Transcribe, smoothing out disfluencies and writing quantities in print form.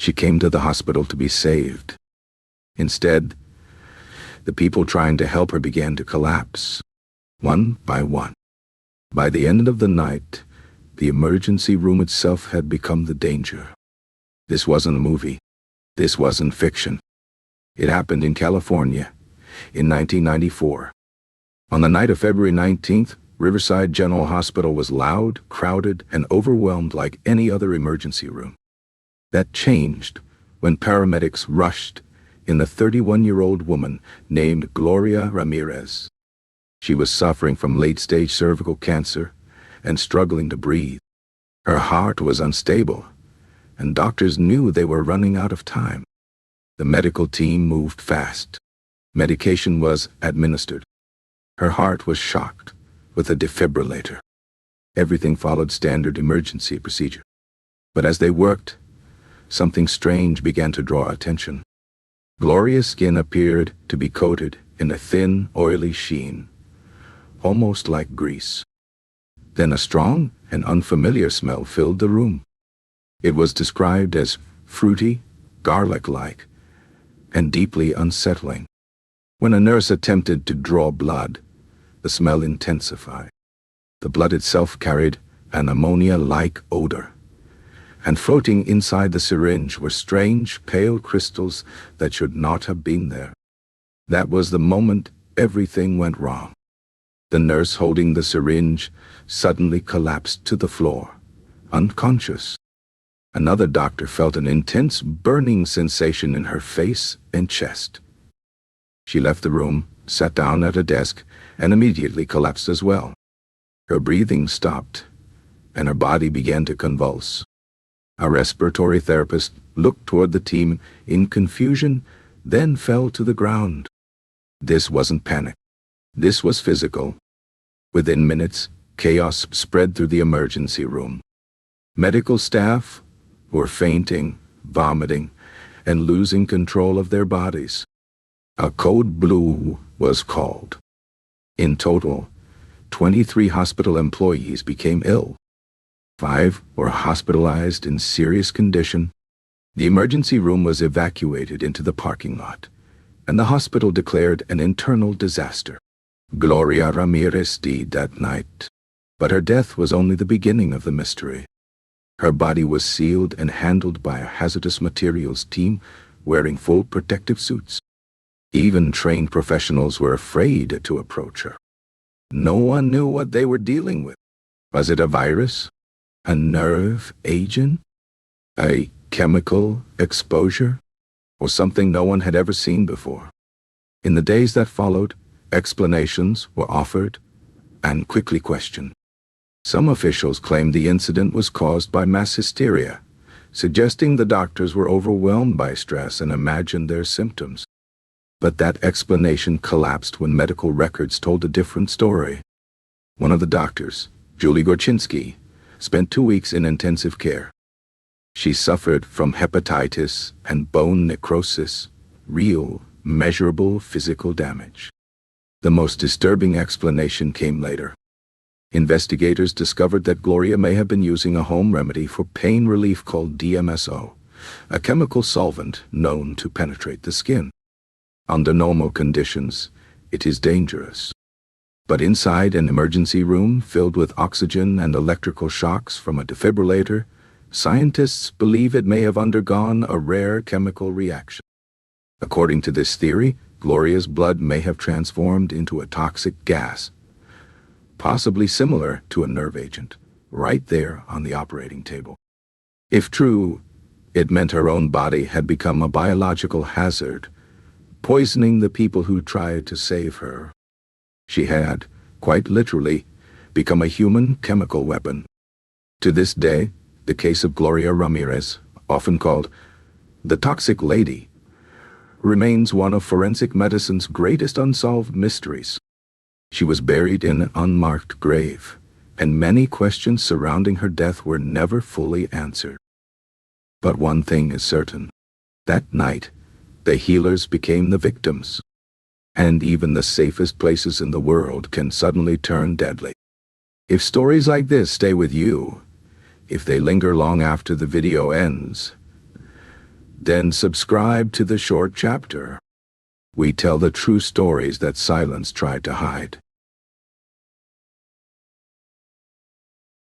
She came to the hospital to be saved. Instead, the people trying to help her began to collapse, one by one. By the end of the night, the emergency room itself had become the danger. This wasn't a movie. This wasn't fiction. It happened in California in 1994. On the night of February 19th, Riverside General Hospital was loud, crowded, and overwhelmed like any other emergency room. That changed when paramedics rushed in a 31-year-old woman named Gloria Ramirez. She was suffering from late-stage cervical cancer and struggling to breathe. Her heart was unstable, and doctors knew they were running out of time. The medical team moved fast. Medication was administered. Her heart was shocked with a defibrillator. Everything followed standard emergency procedure. But as they worked, something strange began to draw attention. Gloria's skin appeared to be coated in a thin, oily sheen, almost like grease. Then a strong and unfamiliar smell filled the room. It was described as fruity, garlic-like, and deeply unsettling. When a nurse attempted to draw blood, the smell intensified. The blood itself carried an ammonia-like odor, and floating inside the syringe were strange, pale crystals that should not have been there. That was the moment everything went wrong. The nurse holding the syringe suddenly collapsed to the floor, unconscious. Another doctor felt an intense burning sensation in her face and chest. She left the room, sat down at a desk, and immediately collapsed as well. Her breathing stopped, and her body began to convulse. A respiratory therapist looked toward the team in confusion, then fell to the ground. This wasn't panic. This was physical. Within minutes, chaos spread through the emergency room. Medical staff were fainting, vomiting, and losing control of their bodies. A code blue was called. In total, 23 hospital employees became ill. 5 were hospitalized in serious condition. The emergency room was evacuated into the parking lot, and the hospital declared an internal disaster. Gloria Ramirez died that night, but her death was only the beginning of the mystery. Her body was sealed and handled by a hazardous materials team wearing full protective suits. Even trained professionals were afraid to approach her. No one knew what they were dealing with. Was it a virus? A nerve agent? A chemical exposure? Or something no one had ever seen before? In the days that followed, explanations were offered and quickly questioned. Some officials claimed the incident was caused by mass hysteria, suggesting the doctors were overwhelmed by stress and imagined their symptoms. But that explanation collapsed when medical records told a different story. One of the doctors, Julie Gorchinsky, spent 2 weeks in intensive care. She suffered from hepatitis and bone necrosis, real, measurable physical damage. The most disturbing explanation came later. Investigators discovered that Gloria may have been using a home remedy for pain relief called DMSO, a chemical solvent known to penetrate the skin. Under normal conditions, it is dangerous. But inside an emergency room filled with oxygen and electrical shocks from a defibrillator, scientists believe it may have undergone a rare chemical reaction. According to this theory, Gloria's blood may have transformed into a toxic gas, possibly similar to a nerve agent, right there on the operating table. If true, it meant her own body had become a biological hazard, poisoning the people who tried to save her. She had, quite literally, become a human chemical weapon. To this day, the case of Gloria Ramirez, often called the Toxic Lady, remains one of forensic medicine's greatest unsolved mysteries. She was buried in an unmarked grave, and many questions surrounding her death were never fully answered. But one thing is certain. That night, the healers became the victims. And even the safest places in the world can suddenly turn deadly. If stories like this stay with you, if they linger long after the video ends, Then subscribe to the short chapter. We tell the true stories that silence tried to hide.